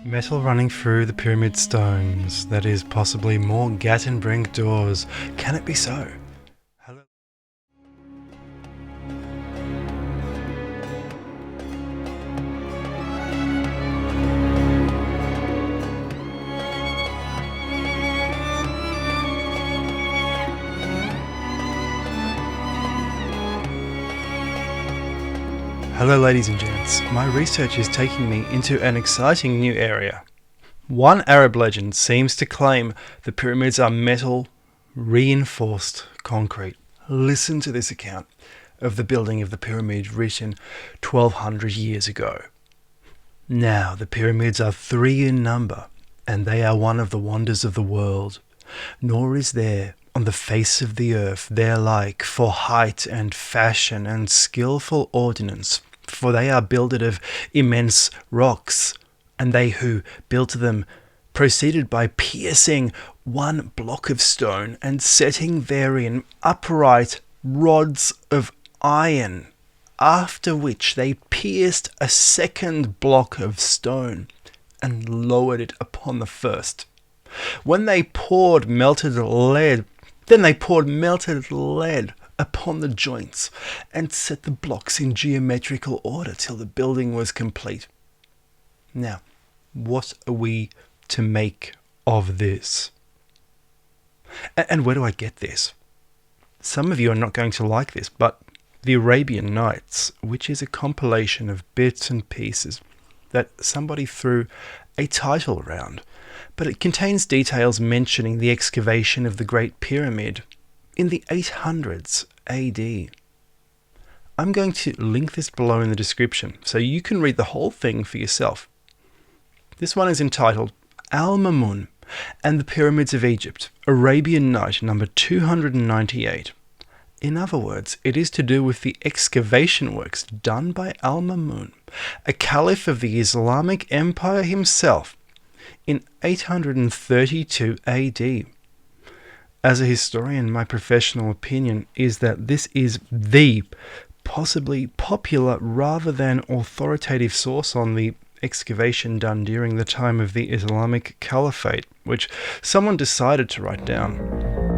Metal running through the pyramid stones, that is possibly more Gattenbrink doors. Can it be so? Hello. Hello ladies and gents, my research is taking me into an exciting new area. One Arab legend seems to claim the pyramids are metal, reinforced concrete. Listen to this account of the building of the pyramid written 1200 years ago. Now the pyramids are 3 in number, and they are one of the wonders of the world. Nor is there on the face of the earth their like for height and fashion and skilful ordinance, for they are builded of immense rocks, and they who built them proceeded by piercing one block of stone and setting therein upright rods of iron, after which they pierced a second block of stone and lowered it upon the first. When they poured melted lead, then they poured melted lead upon the joints and set the blocks in geometrical order till the building was complete. Now, what are we to make of this? And where do I get this? Some of you are not going to like this, but the Arabian Nights, which is a compilation of bits and pieces that somebody threw a title around, but it contains details mentioning the excavation of the Great Pyramid in the 800s AD. I'm going to link this below in the description so you can read the whole thing for yourself. This one is entitled Al-Mamun and the Pyramids of Egypt, Arabian Night number 298. In other words, it is to do with the excavation works done by Al-Mamun, a caliph of the Islamic Empire himself, in 832 AD. As a historian, my professional opinion is that this is the possibly popular rather than authoritative source on the excavation done during the time of the Islamic Caliphate, which someone decided to write down.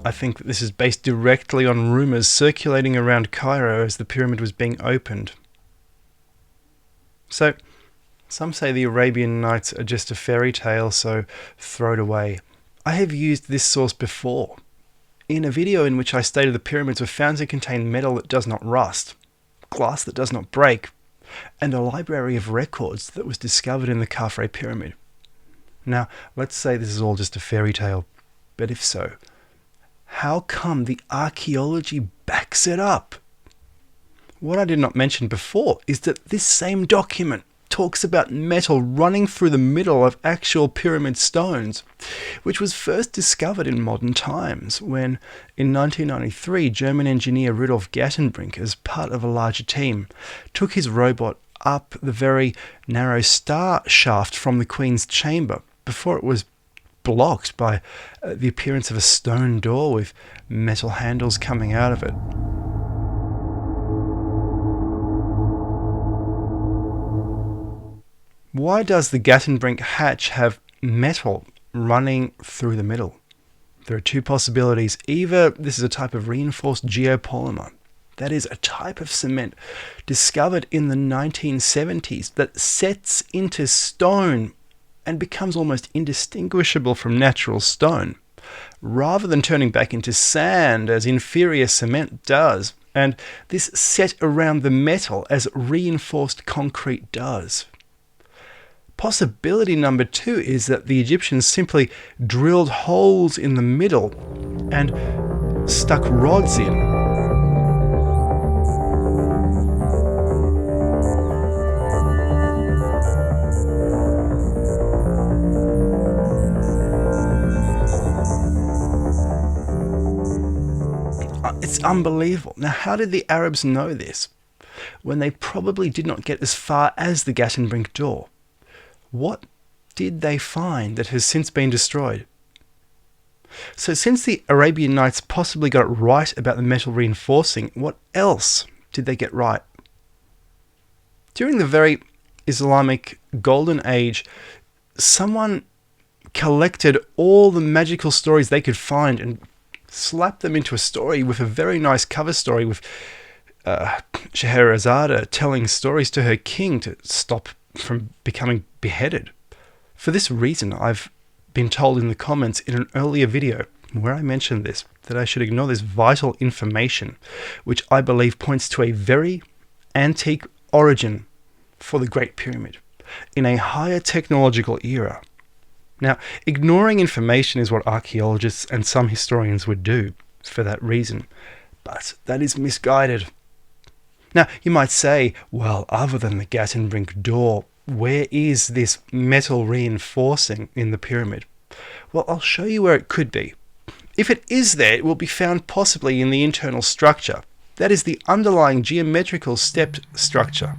I think that this is based directly on rumours circulating around Cairo as the pyramid was being opened. So, some say the Arabian Nights are just a fairy tale, so throw it away. I have used this source before, in a video in which I stated the pyramids were found to contain metal that does not rust, glass that does not break, and a library of records that was discovered in the Khafre pyramid. Now, let's say this is all just a fairy tale, but if so, how come the archaeology backs it up? What I did not mention before is that this same document talks about metal running through the middle of actual pyramid stones, which was first discovered in modern times when, in 1993, German engineer Rudolf Gattenbrink, as part of a larger team, took his robot up the very narrow star shaft from the Queen's chamber before it was blocked by the appearance of a stone door with metal handles coming out of it. Why does the Gattenbrink hatch have metal running through the middle? There are two possibilities. Either this is a type of reinforced geopolymer, that is a type of cement discovered in the 1970s that sets into stone and becomes almost indistinguishable from natural stone, rather than turning back into sand as inferior cement does, and this set around the metal as reinforced concrete does. Possibility number 2 is that the Egyptians simply drilled holes in the middle and stuck rods in. It's unbelievable. Now, how did the Arabs know this when they probably did not get as far as the Gattenbrink door? What did they find that has since been destroyed? So since the Arabian Nights possibly got it right about the metal reinforcing, what else did they get right? During the very Islamic Golden Age, someone collected all the magical stories they could find and slapped them into a story with a very nice cover story with Scheherazade telling stories to her king to stop from becoming beheaded. For this reason, I've been told in the comments in an earlier video where I mentioned this, that I should ignore this vital information, which I believe points to a very antique origin for the Great Pyramid in a higher technological era. Now, ignoring information is what archaeologists and some historians would do for that reason, but that is misguided. Now, you might say, well, other than the Gattenbrink door, where is this metal reinforcing in the pyramid? Well, I'll show you where it could be. If it is there, it will be found possibly in the internal structure. That is the underlying geometrical stepped structure.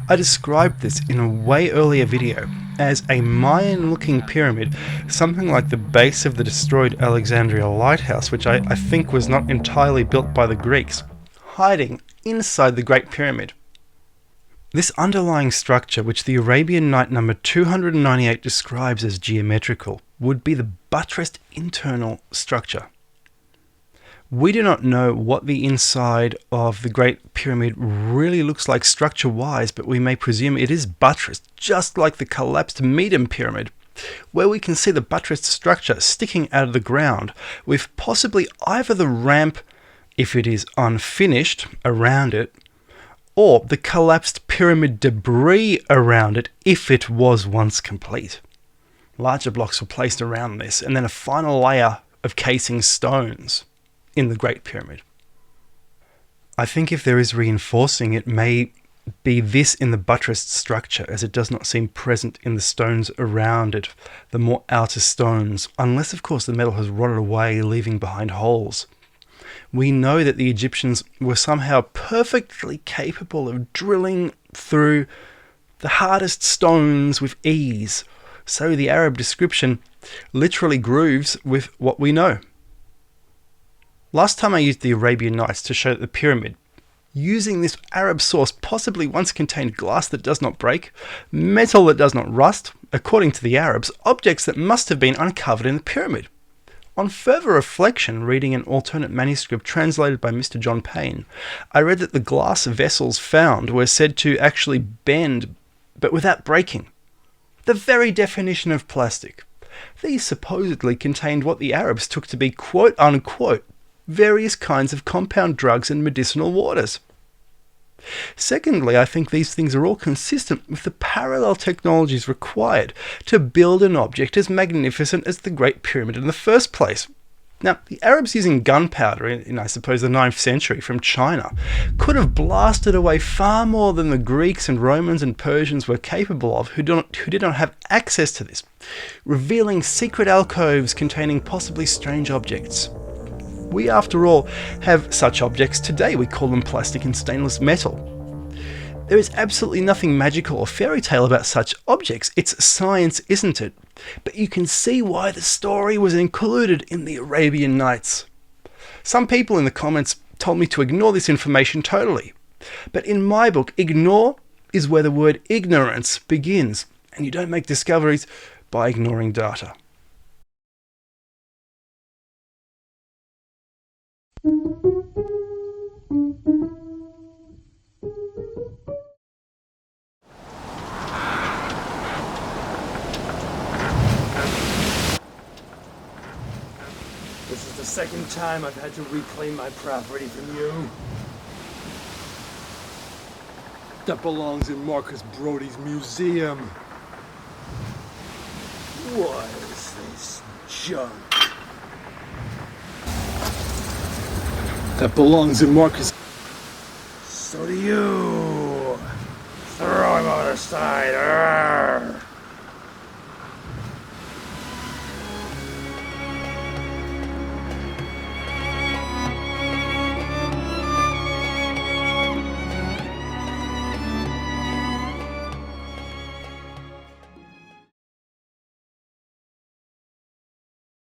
I described this in a way earlier video as a Mayan-looking pyramid, something like the base of the destroyed Alexandria lighthouse, which I think was not entirely built by the Greeks, hiding inside the Great Pyramid. This underlying structure, which the Arabian Night number 298 describes as geometrical, would be the buttressed internal structure. We do not know what the inside of the Great Pyramid really looks like structure-wise, but we may presume it is buttressed, just like the collapsed Medium Pyramid, where we can see the buttressed structure sticking out of the ground, with possibly either the ramp, if it is unfinished, around it, or the collapsed pyramid debris around it if it was once complete. Larger blocks were placed around this, and then a final layer of casing stones in the Great Pyramid. I think if there is reinforcing, it may be this in the buttressed structure, as it does not seem present in the stones around it, the more outer stones, unless of course the metal has rotted away, leaving behind holes. We know that the Egyptians were somehow perfectly capable of drilling through the hardest stones with ease, so the Arab description literally grooves with what we know. Last time I used the Arabian Nights to show that the pyramid, using this Arab source, possibly once contained glass that does not break, metal that does not rust, according to the Arabs, objects that must have been uncovered in the pyramid. On further reflection, reading an alternate manuscript translated by Mr. John Payne, I read that the glass vessels found were said to actually bend, but without breaking. The very definition of plastic. These supposedly contained what the Arabs took to be quote-unquote various kinds of compound drugs and medicinal waters. Secondly, I think these things are all consistent with the parallel technologies required to build an object as magnificent as the Great Pyramid in the first place. Now, the Arabs using gunpowder in I suppose, the 9th century from China could have blasted away far more than the Greeks and Romans and Persians were capable of, who did not have access to this, revealing secret alcoves containing possibly strange objects. We, after all, have such objects today. We call them plastic and stainless metal. There is absolutely nothing magical or fairy tale about such objects. It's science, isn't it? But you can see why the story was included in the Arabian Nights. Some people in the comments told me to ignore this information totally. But in my book, ignore is where the word ignorance begins, and you don't make discoveries by ignoring data. This is the second time I've had to reclaim my property from you. That belongs in Marcus Brody's museum. What is this junk? That belongs in Marcus. So do you. Throw him on the side. Arrgh.